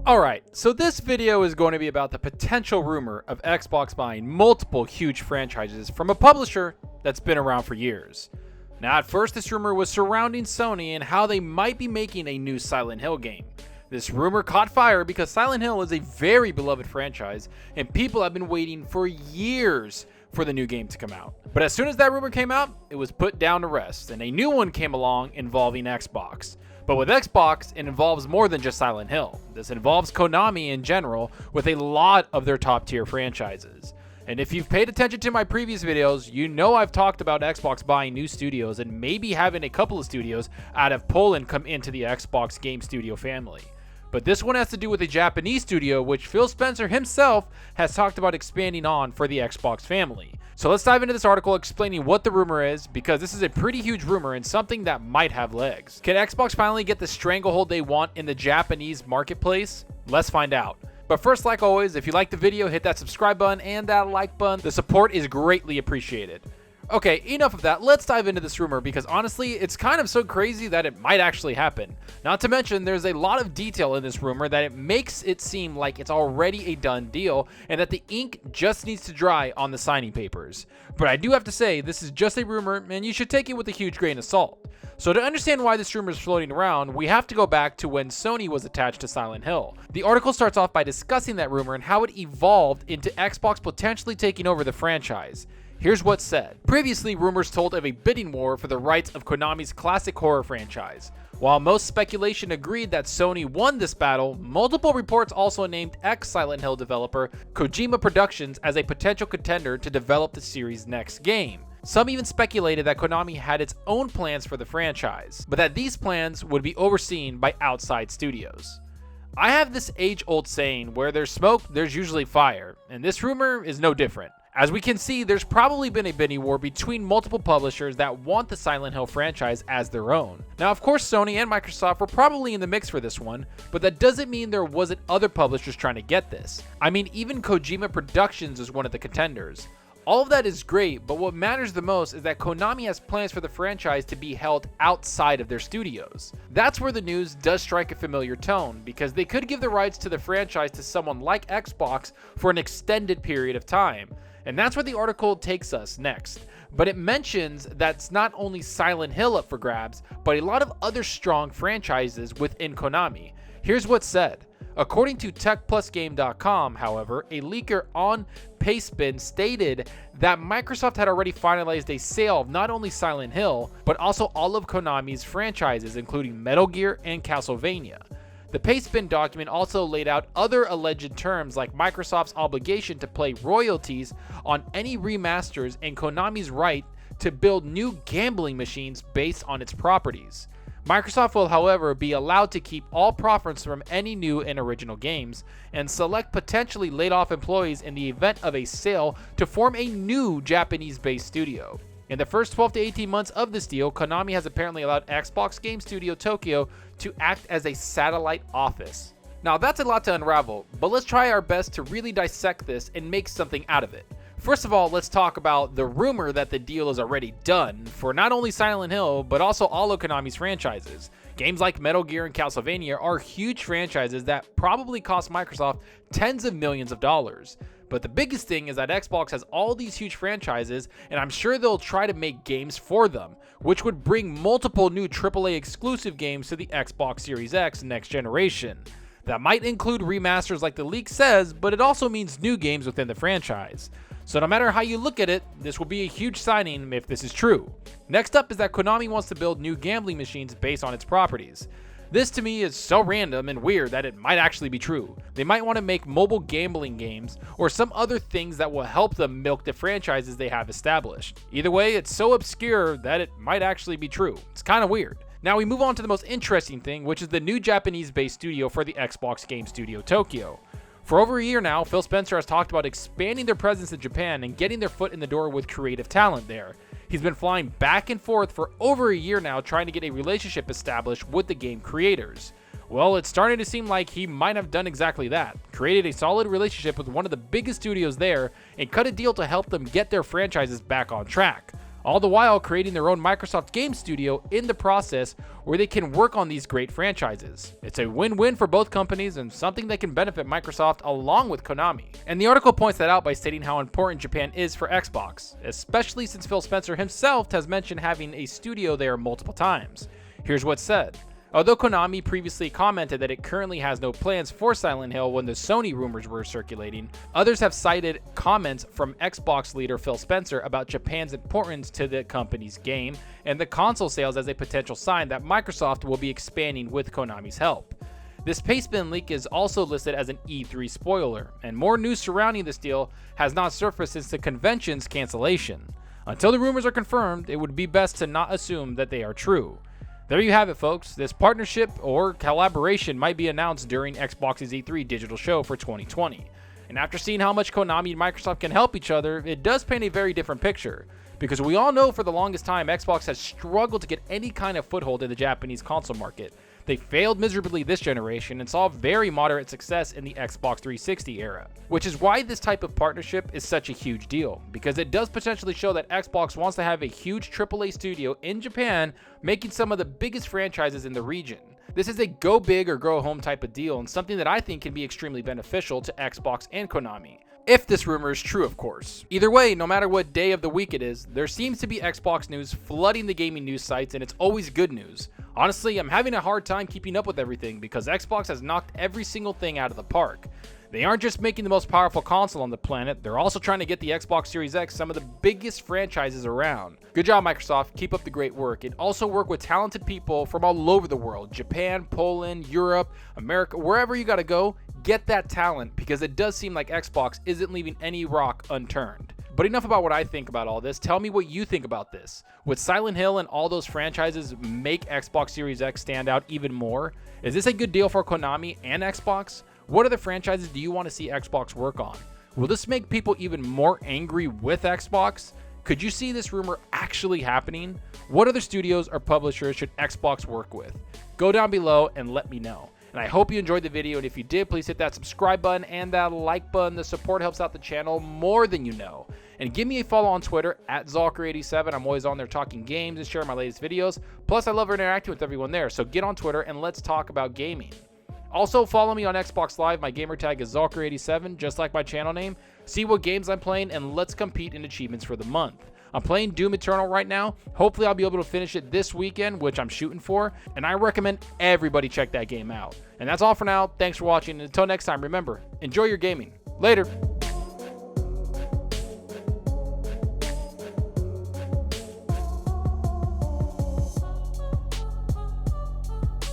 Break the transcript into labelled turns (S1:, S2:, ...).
S1: Alright, so this video is going to be about the potential rumor of Xbox buying multiple huge franchises from a publisher that's been around for years. Now at first this rumor was surrounding Sony and how they might be making a new Silent Hill game. This rumor caught fire because Silent Hill is a very beloved franchise and people have been waiting for years for the new game to come out. But as soon as that rumor came out, it was put down to rest and a new one came along involving Xbox. But with Xbox, it involves more than just Silent Hill. This involves Konami in general with a lot of their top tier franchises. And if you've paid attention to my previous videos, you know I've talked about Xbox buying new studios and maybe having a couple of studios out of Poland come into the Xbox game studio family. But this one has to do with a Japanese studio which Phil Spencer himself has talked about expanding on for the Xbox family. So let's dive into this article explaining what the rumor is, because this is a pretty huge rumor and something that might have legs. Can Xbox finally get the stranglehold they want in the Japanese marketplace? Let's find out. But first, like always, if you like the video, hit that subscribe button and that like button. The support is greatly appreciated. Okay, enough of that. Let's dive into this rumor because honestly, it's kind of so crazy that it might actually happen. Not to mention, there's a lot of detail in this rumor that it makes it seem like it's already a done deal and that the ink just needs to dry on the signing papers. But I do have to say, this is just a rumor and you should take it with a huge grain of salt. So to understand why this rumor is floating around, we have to go back to when Sony was attached to Silent Hill. The article starts off by discussing that rumor and how it evolved into Xbox potentially taking over the franchise. Here's what's said. Previously, rumors told of a bidding war for the rights of Konami's classic horror franchise. While most speculation agreed that Sony won this battle, multiple reports also named ex-Silent Hill developer Kojima Productions as a potential contender to develop the series' next game. Some even speculated that Konami had its own plans for the franchise, but that these plans would be overseen by outside studios. I have this age-old saying, where there's smoke, there's usually fire, and this rumor is no different. As we can see, there's probably been a bidding war between multiple publishers that want the Silent Hill franchise as their own. Now, of course, Sony and Microsoft were probably in the mix for this one, but that doesn't mean there wasn't other publishers trying to get this. I mean, even Kojima Productions is one of the contenders. All of that is great, but what matters the most is that Konami has plans for the franchise to be held outside of their studios. That's where the news does strike a familiar tone, because they could give the rights to the franchise to someone like Xbox for an extended period of time. And that's where the article takes us next. But it mentions that's not only Silent Hill up for grabs, but a lot of other strong franchises within Konami. Here's what's said. According to TechPlusGame.com, however, a leaker on Pastebin stated that Microsoft had already finalized a sale of not only Silent Hill, but also all of Konami's franchises, including Metal Gear and Castlevania. The Pastebin document also laid out other alleged terms like Microsoft's obligation to pay royalties on any remasters and Konami's right to build new gambling machines based on its properties. Microsoft will, however, be allowed to keep all profits from any new and original games and select potentially laid-off employees in the event of a sale to form a new Japanese-based studio. In the first 12 to 18 months of this deal, Konami has apparently allowed Xbox Game Studio Tokyo to act as a satellite office. Now that's a lot to unravel, but let's try our best to really dissect this and make something out of it. First of all, let's talk about the rumor that the deal is already done for not only Silent Hill, but also all of Konami's franchises. Games like Metal Gear and Castlevania are huge franchises that probably cost Microsoft tens of millions of dollars. But the biggest thing is that Xbox has all these huge franchises, and I'm sure they'll try to make games for them, which would bring multiple new AAA exclusive games to the Xbox Series X next generation. That might include remasters like the leak says, but it also means new games within the franchise. So no matter how you look at it, this will be a huge signing if this is true. Next up is that Konami wants to build new gambling machines based on its properties. This to me is so random and weird that it might actually be true. They might want to make mobile gambling games or some other things that will help them milk the franchises they have established. Either way, it's so obscure that it might actually be true. It's kind of weird. Now we move on to the most interesting thing, which is the new Japanese-based studio for the Xbox Game Studio Tokyo. For over a year now, Phil Spencer has talked about expanding their presence in Japan and getting their foot in the door with creative talent there. He's been flying back and forth for over a year now trying to get a relationship established with the game creators. Well, it's starting to seem like he might have done exactly that, created a solid relationship with one of the biggest studios there and cut a deal to help them get their franchises back on track. all the while creating their own Microsoft game studio in the process where they can work on these great franchises. It's a win-win for both companies and something that can benefit Microsoft along with Konami. And the article points that out by stating how important Japan is for Xbox, especially since Phil Spencer himself has mentioned having a studio there multiple times. Here's what's said. Although Konami previously commented that it currently has no plans for Silent Hill when the Sony rumors were circulating, others have cited comments from Xbox leader Phil Spencer about Japan's importance to the company's game and the console sales as a potential sign that Microsoft will be expanding with Konami's help. This pastebin leak is also listed as an E3 spoiler, and more news surrounding this deal has not surfaced since the convention's cancellation. Until the rumors are confirmed, it would be best to not assume that they are true. There you have it, folks. This partnership or collaboration might be announced during Xbox's E3 digital show for 2020. And after seeing how much Konami and Microsoft can help each other, it does paint a very different picture. Because we all know for the longest time, Xbox has struggled to get any kind of foothold in the Japanese console market. They failed miserably this generation and saw very moderate success in the Xbox 360 era, which is why this type of partnership is such a huge deal, because it does potentially show that Xbox wants to have a huge AAA studio in Japan making some of the biggest franchises in the region. This is a go big or go home type of deal, and something that I think can be extremely beneficial to Xbox and Konami. If this rumor is true, of course. Either way, no matter what day of the week it is, there seems to be Xbox news flooding the gaming news sites, and it's always good news. Honestly, I'm having a hard time keeping up with everything because Xbox has knocked every single thing out of the park. They aren't just making the most powerful console on the planet, they're also trying to get the Xbox Series X some of the biggest franchises around. Good job, Microsoft. Keep up the great work. And also work with talented people from all over the world. Japan, Poland, Europe, America, wherever you gotta go, get that talent because it does seem like Xbox isn't leaving any rock unturned. But enough about what I think about all this. Tell me what you think about this. Would Silent Hill and all those franchises make Xbox Series X stand out even more? Is this a good deal for Konami and Xbox? What other franchises do you want to see Xbox work on? Will this make people even more angry with Xbox? Could you see this rumor actually happening? What other studios or publishers should Xbox work with? Go down below and let me know. And I hope you enjoyed the video, and if you did, please hit that subscribe button and that like button. The support helps out the channel more than you know. And give me a follow on Twitter at Zalker87. I'm always on there talking games and sharing my latest videos. Plus, I love interacting with everyone there, so get on Twitter and let's talk about gaming. Also, follow me on Xbox Live. My gamertag is Zalker87, just like my channel name. See what games I'm playing, and let's compete in achievements for the month. I'm playing Doom Eternal right now. Hopefully, I'll be able to finish it this weekend, which I'm shooting for, and I recommend everybody check that game out. And that's all for now. Thanks for watching, and until next time, remember, enjoy your gaming. Later.